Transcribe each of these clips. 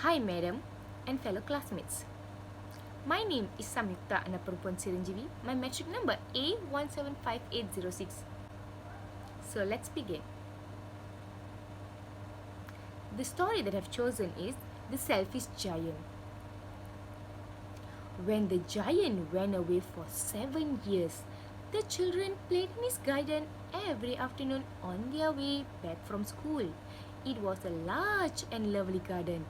Hi madam and fellow classmates. My name is Samyukta Anapurupan Siranjeevi. My metric number A175806. So let's begin. The story that I've chosen is The Selfish Giant. When the giant went away for 7 years, the children played in his garden every afternoon on their way back from school. It was a large and lovely garden.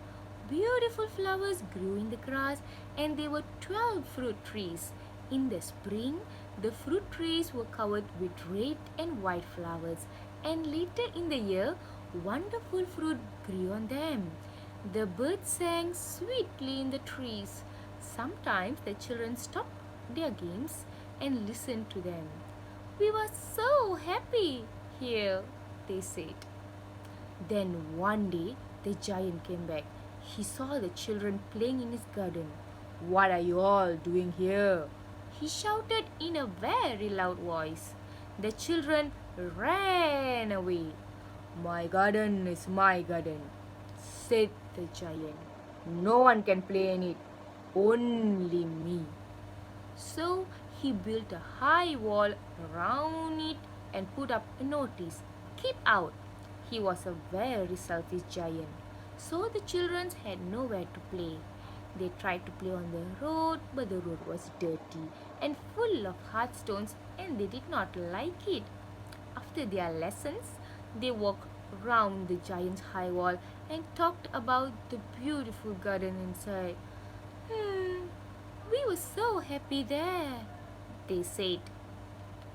Beautiful flowers grew in the grass, and there were 12 fruit trees. In the spring, the fruit trees were covered with red and white flowers, and later in the year, wonderful fruit grew on them. The birds sang sweetly in the trees. Sometimes the children stopped their games and listened to them. We were so happy here, they said. Then one day the giant came back. He saw the children playing in his garden. What are you all doing here? He shouted in a very loud voice. The children ran away. My garden is my garden, said the giant. No one can play in it, only me. So he built a high wall around it and put up a notice, Keep out. He was a very selfish giant. So the children had nowhere to play. They tried to play on the road, but the road was dirty and full of hard stones, and they did not like it. After their lessons, they walked round the giant's high wall and talked about the beautiful garden inside. We were so happy there, they said.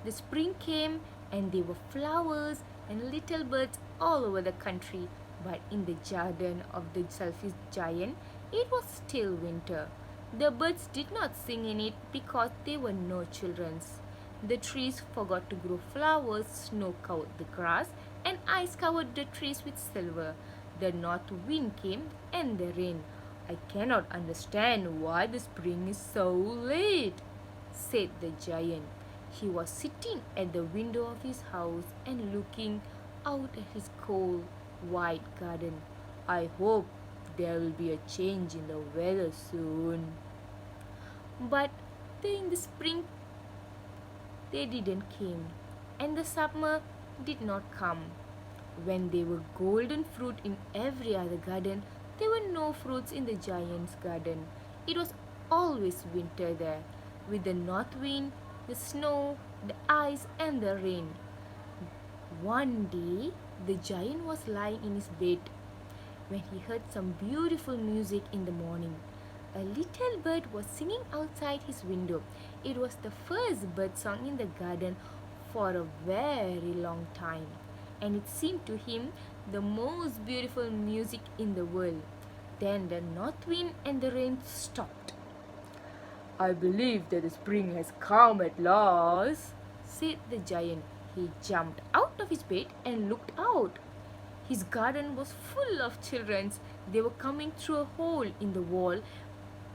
The spring came and there were flowers and little birds all over the country. But in the garden of the selfish giant, it was still winter. The birds did not sing in it because there were no children. The trees forgot to grow flowers, snow covered the grass, and ice covered the trees with silver. The north wind came and the rain. I cannot understand why the spring is so late, said the giant. He was sitting at the window of his house and looking out at his cold, white garden. I hope there will be a change in the weather soon. But in the spring they didn't came, and the summer did not come. When there were golden fruit in every other garden, there were no fruits in the giant's garden. It was always winter there, with the north wind, the snow, the ice, and the rain. One day, the giant was lying in his bed when he heard some beautiful music in the morning. A little bird was singing outside his window. It was the first bird song in the garden for a very long time, and it seemed to him the most beautiful music in the world. Then the north wind and the rain stopped. I believe that the spring has come at last, said the giant. He jumped out of his bed and looked out. His garden was full of children. They were coming through a hole in the wall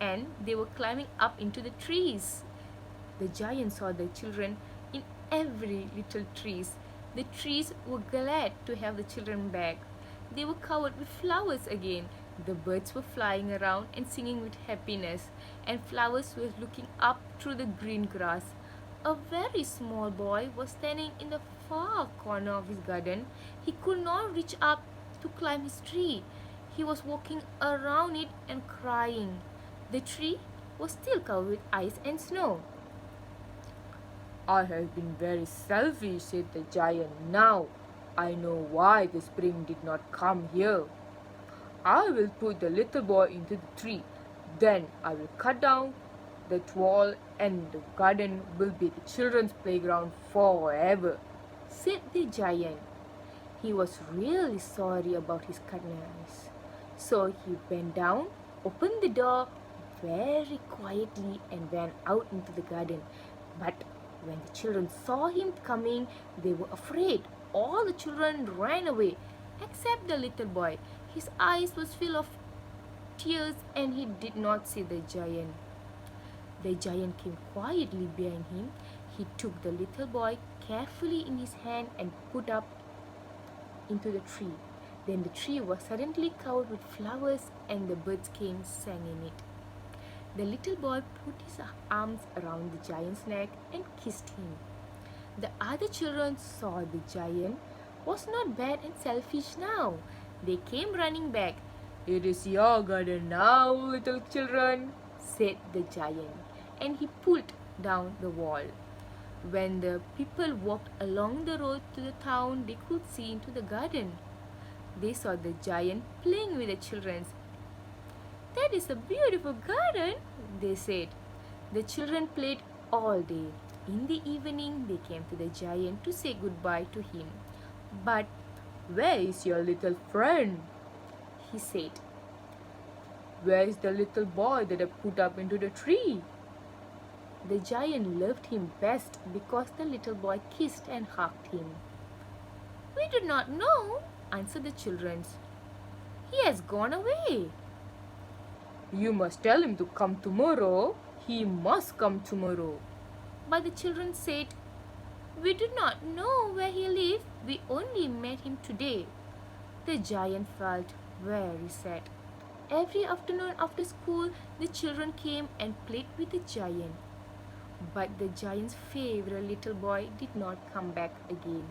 and they were climbing up into the trees. The giant saw the children in every little trees. The trees were glad to have the children back. They were covered with flowers again. The birds were flying around and singing with happiness, and flowers were looking up through the green grass. A very small boy was standing in the far corner of his garden. He could not reach up to climb his tree. He was walking around it and crying. The tree was still covered with ice and snow. I have been very selfish, said the giant. Now I know why the spring did not come here. I will put the little boy into the tree. Then I will cut down that wall and the garden will be the children's playground forever, said the giant. He was really sorry about his kindness. So he bent down, opened the door very quietly and went out into the garden. But when the children saw him coming, they were afraid. All the children ran away except the little boy. His eyes was full of tears and he did not see the giant. The giant came quietly behind him. He took the little boy carefully in his hand and put up into the tree. Then the tree was suddenly covered with flowers and the birds came sang in it. The little boy put his arms around the giant's neck and kissed him. The other children saw the giant was not bad and selfish now. They came running back. "It is your garden now, little children," said the giant, and he pulled down the wall. When the people walked along the road to the town, they could see into the garden. They saw the giant playing with the children. "That is a beautiful garden," they said. The children played all day. In the evening, they came to the giant to say goodbye to him. "But where is your little friend?" he said. "Where is the little boy that I put up into the tree?" The giant loved him best because the little boy kissed and hugged him. "We do not know," answered the children. "He has gone away." "You must tell him to come tomorrow. He must come tomorrow." But the children said, "We do not know where he lives. We only met him today." The giant felt very sad. Every afternoon after school, the children came and played with the giant. But the giant's favorite little boy did not come back again.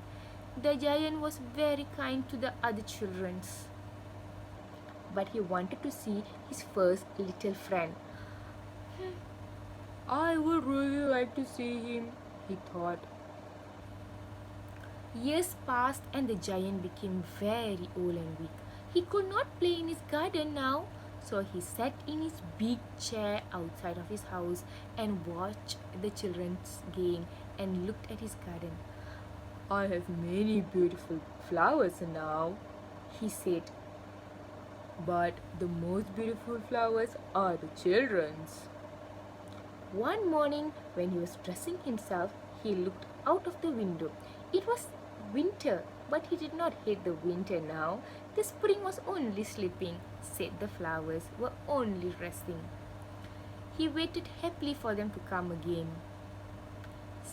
The giant was very kind to the other children, but he wanted to see his first little friend. "I would really like to see him," he thought. Years passed and the giant became very old and weak. He could not play in his garden now, so he sat in his big chair outside of his house and watched the children's game and looked at his garden. "I have many beautiful flowers now," he said. "But the most beautiful flowers are the children's." One morning, when he was dressing himself, he looked out of the window. It was winter, but he did not hate the winter now. The spring was only sleeping, said the flowers were only resting. He waited happily for them to come again.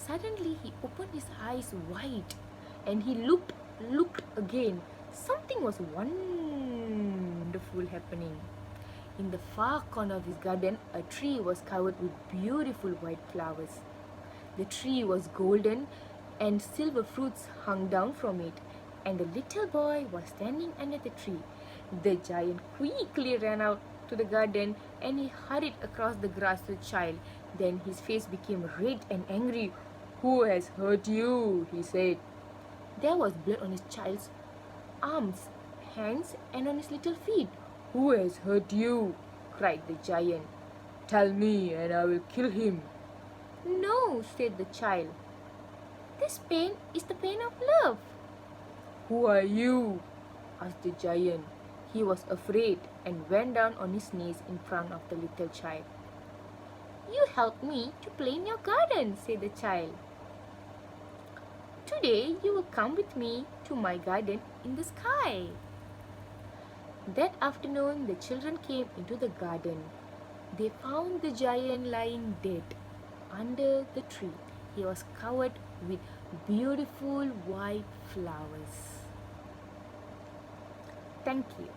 Suddenly he opened his eyes wide and he looked again. Something was wonderful happening. In the far corner of his garden, a tree was covered with beautiful white flowers. The tree was golden and silver fruits hung down from it, and the little boy was standing under the tree. The giant quickly ran out to the garden and he hurried across the grass to the child. Then his face became red and angry. "Who has hurt you?" he said. There was blood on his child's arms, hands, and on his little feet. "Who has hurt you?" cried the giant. "Tell me and I will kill him." "No," said the child. "This pain is the pain of love." "Who are you?" asked the giant. He was afraid and went down on his knees in front of the little child. "You helped me to play in your garden," said the child. "Today you will come with me to my garden in the sky." That afternoon, the children came into the garden. They found the giant lying dead under the tree. He was covered with beautiful white flowers. Thank you.